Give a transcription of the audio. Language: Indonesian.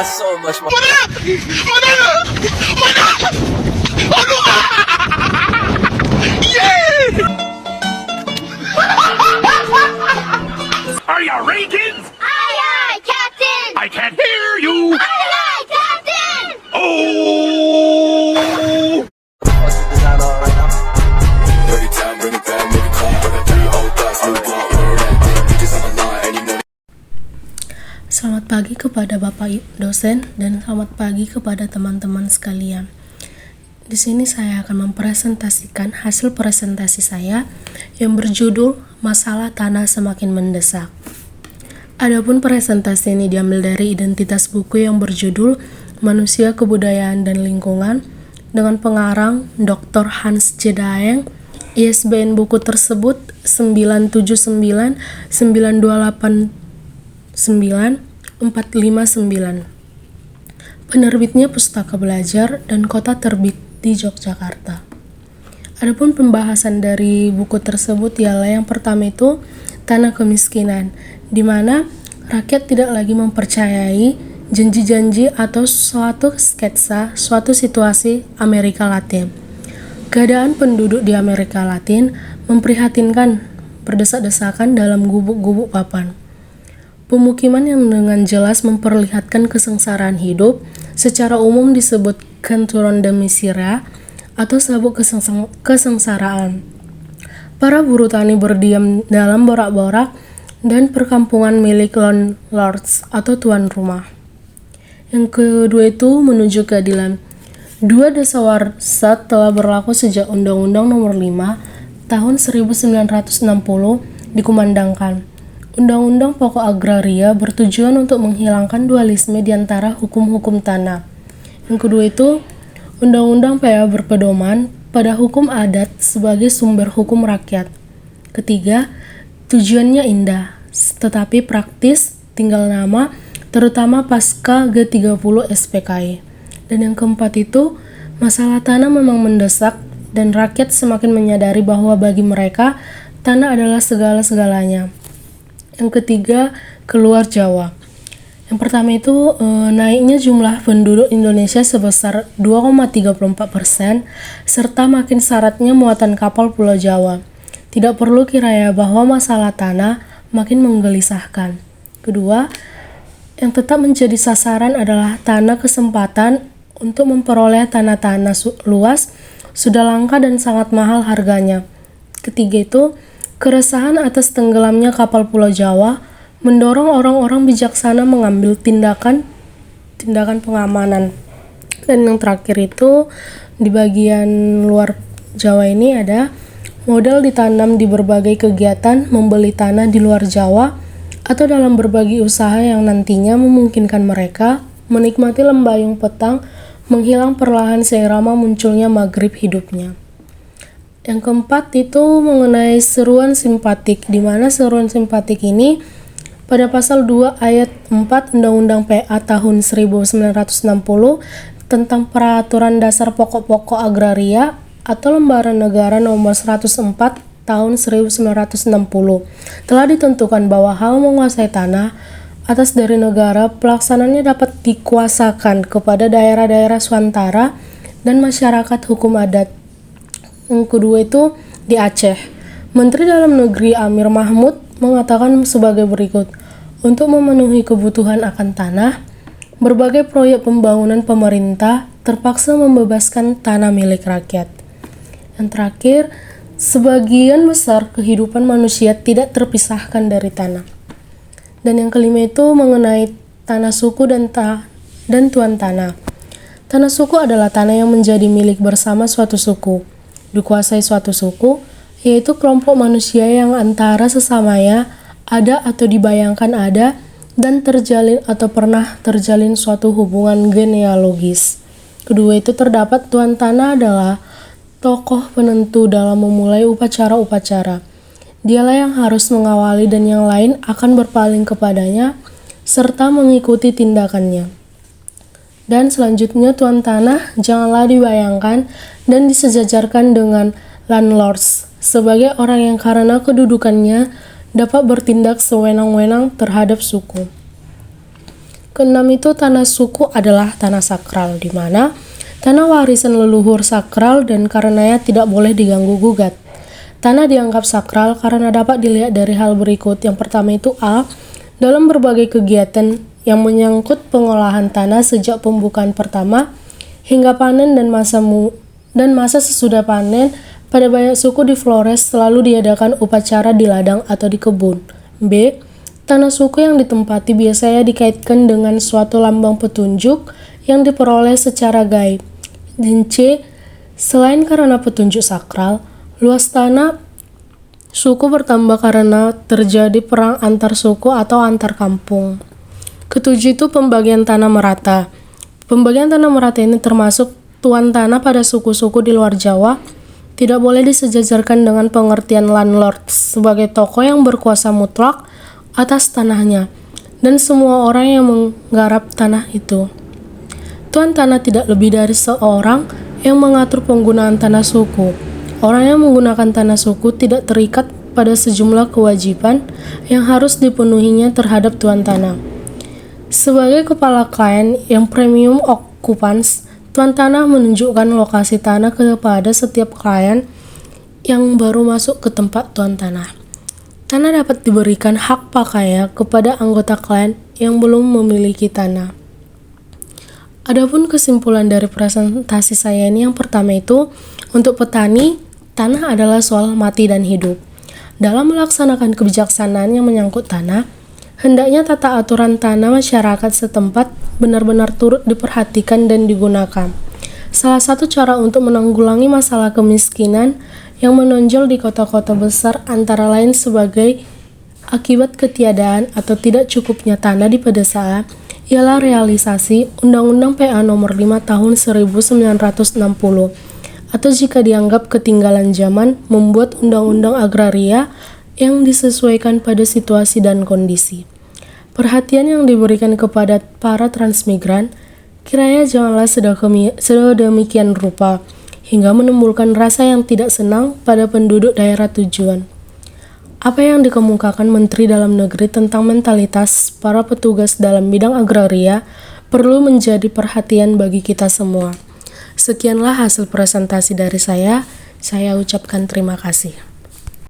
so much more. Are you ready, kids? Aye, aye, Captain! I can't hear you. Aye, aye, Captain! Oh! What's the design on right now? Dirty time, bring it back, make it clean. Got that dirty old thoughts, new block, learn that thing. Bitches on the line, and you know. Selamat pagi kepada Bapak dosen dan selamat pagi kepada teman-teman sekalian. Di sini saya akan mempresentasikan hasil presentasi saya yang berjudul Masalah Tanah Semakin Mendesak. Adapun presentasi ini diambil dari identitas buku yang berjudul Manusia, Kebudayaan, dan Lingkungan dengan pengarang Dr. Hans J. Daeng. ISBN buku tersebut 97992894459. Penerbitnya Pustaka Belajar dan kota terbit di Yogyakarta. Adapun pembahasan dari buku tersebut ialah yang pertama itu tanah kemiskinan, di mana rakyat tidak lagi mempercayai janji-janji atau suatu sketsa, suatu situasi Amerika Latin. Keadaan penduduk di Amerika Latin memprihatinkan, berdesak-desakan dalam gubuk-gubuk papan. Pemukiman yang dengan jelas memperlihatkan kesengsaraan hidup secara umum disebut Canturon de Miseria atau sabuk kesengsaraan. Para buruh tani berdiam dalam borak-borak dan perkampungan milik landlords atau tuan rumah. Yang kedua itu menuju keadilan. Dua dasawarsa telah berlaku sejak Undang-Undang Nomor 5 Tahun 1960 dikumandangkan. Undang-Undang Pokok Agraria bertujuan untuk menghilangkan dualisme di antara hukum-hukum tanah. Yang kedua itu, Undang-Undang PA berpedoman pada hukum adat sebagai sumber hukum rakyat. Ketiga, tujuannya indah, tetapi praktis, tinggal nama, terutama pasca G30 SPKI. Dan yang keempat itu, masalah tanah memang mendesak dan rakyat semakin menyadari bahwa bagi mereka, tanah adalah segala-segalanya. Yang ketiga, keluar Jawa. Yang pertama itu naiknya jumlah penduduk Indonesia sebesar 2,34%, serta makin syaratnya muatan kapal Pulau Jawa. Tidak perlu kiranya bahwa masalah tanah makin menggelisahkan. Kedua, yang tetap menjadi sasaran adalah tanah kesempatan untuk memperoleh tanah-tanah luas sudah langka dan sangat mahal harganya. Ketiga itu, keresahan atas tenggelamnya kapal Pulau Jawa mendorong orang-orang bijaksana mengambil tindakan pengamanan. Dan yang terakhir itu di bagian luar Jawa ini ada modal ditanam di berbagai kegiatan membeli tanah di luar Jawa atau dalam berbagai usaha yang nantinya memungkinkan mereka menikmati lembayung petang menghilang perlahan seirama munculnya maghrib hidupnya. Yang keempat itu mengenai seruan simpatik, di mana seruan simpatik ini pada pasal 2 ayat 4 Undang-Undang PA tahun 1960 tentang Peraturan Dasar Pokok-Pokok Agraria atau Lembaran Negara Nomor 104 tahun 1960 telah ditentukan bahwa hak menguasai tanah atas dari negara pelaksananya dapat dikuasakan kepada daerah-daerah swantara dan masyarakat hukum adat. Yang kedua itu di Aceh. Menteri Dalam Negeri Amir Mahmud mengatakan sebagai berikut, untuk memenuhi kebutuhan akan tanah, berbagai proyek pembangunan pemerintah terpaksa membebaskan tanah milik rakyat. Yang terakhir, sebagian besar kehidupan manusia tidak terpisahkan dari tanah. Dan yang kelima itu mengenai tanah suku dan tuan tanah. Tanah suku adalah tanah yang menjadi milik bersama suatu suku, dikuasai suatu suku, yaitu kelompok manusia yang antara sesamanya ada atau dibayangkan ada dan terjalin atau pernah terjalin suatu hubungan genealogis. Kedua itu terdapat tuan tanah adalah tokoh penentu dalam memulai upacara-upacara. Dialah yang harus mengawali dan yang lain akan berpaling kepadanya serta mengikuti tindakannya. Dan selanjutnya tuan tanah janganlah dibayangkan dan disejajarkan dengan landlords sebagai orang yang karena kedudukannya dapat bertindak sewenang-wenang terhadap suku. Keenam itu tanah suku adalah tanah sakral, di mana tanah warisan leluhur sakral dan karenanya tidak boleh diganggu-gugat. Tanah dianggap sakral karena dapat dilihat dari hal berikut. Yang pertama itu A. Dalam berbagai kegiatan yang menyangkut pengolahan tanah sejak pembukaan pertama hingga panen dan masa sesudah panen, pada banyak suku di Flores selalu diadakan upacara di ladang atau di kebun. B. Tanah suku yang ditempati biasanya dikaitkan dengan suatu lambang petunjuk yang diperoleh secara gaib. Dan C. Selain karena petunjuk sakral, luas tanah suku bertambah karena terjadi perang antar suku atau antar kampung. Ketujuh itu pembagian tanah merata. Pembagian tanah merata ini termasuk tuan tanah pada suku-suku di luar Jawa tidak boleh disejajarkan dengan pengertian landlord sebagai tokoh yang berkuasa mutlak atas tanahnya dan semua orang yang menggarap tanah itu. Tuan tanah tidak lebih dari seorang yang mengatur penggunaan tanah suku. Orang yang menggunakan tanah suku tidak terikat pada sejumlah kewajiban yang harus dipenuhinya terhadap tuan tanah. Sebagai kepala klien yang premium occupants, tuan tanah menunjukkan lokasi tanah kepada setiap klien yang baru masuk ke tempat tuan tanah. Tanah dapat diberikan hak pakai kepada anggota klien yang belum memiliki tanah. Adapun kesimpulan dari presentasi saya ini, yang pertama itu, untuk petani, tanah adalah soal mati dan hidup. Dalam melaksanakan kebijaksanaan yang menyangkut tanah, hendaknya tata aturan tanah masyarakat setempat benar-benar turut diperhatikan dan digunakan. Salah satu cara untuk menanggulangi masalah kemiskinan yang menonjol di kota-kota besar antara lain sebagai akibat ketiadaan atau tidak cukupnya tanah di pedesaan ialah realisasi Undang-Undang PA Nomor 5 Tahun 1960 atau jika dianggap ketinggalan zaman, membuat undang-undang agraria yang disesuaikan pada situasi dan kondisi. Perhatian yang diberikan kepada para transmigran kiranya janganlah sedemikian rupa hingga menimbulkan rasa yang tidak senang pada penduduk daerah tujuan. Apa yang dikemukakan Menteri Dalam Negeri tentang mentalitas para petugas dalam bidang agraria perlu menjadi perhatian bagi kita semua. Sekianlah hasil presentasi dari saya ucapkan terima kasih.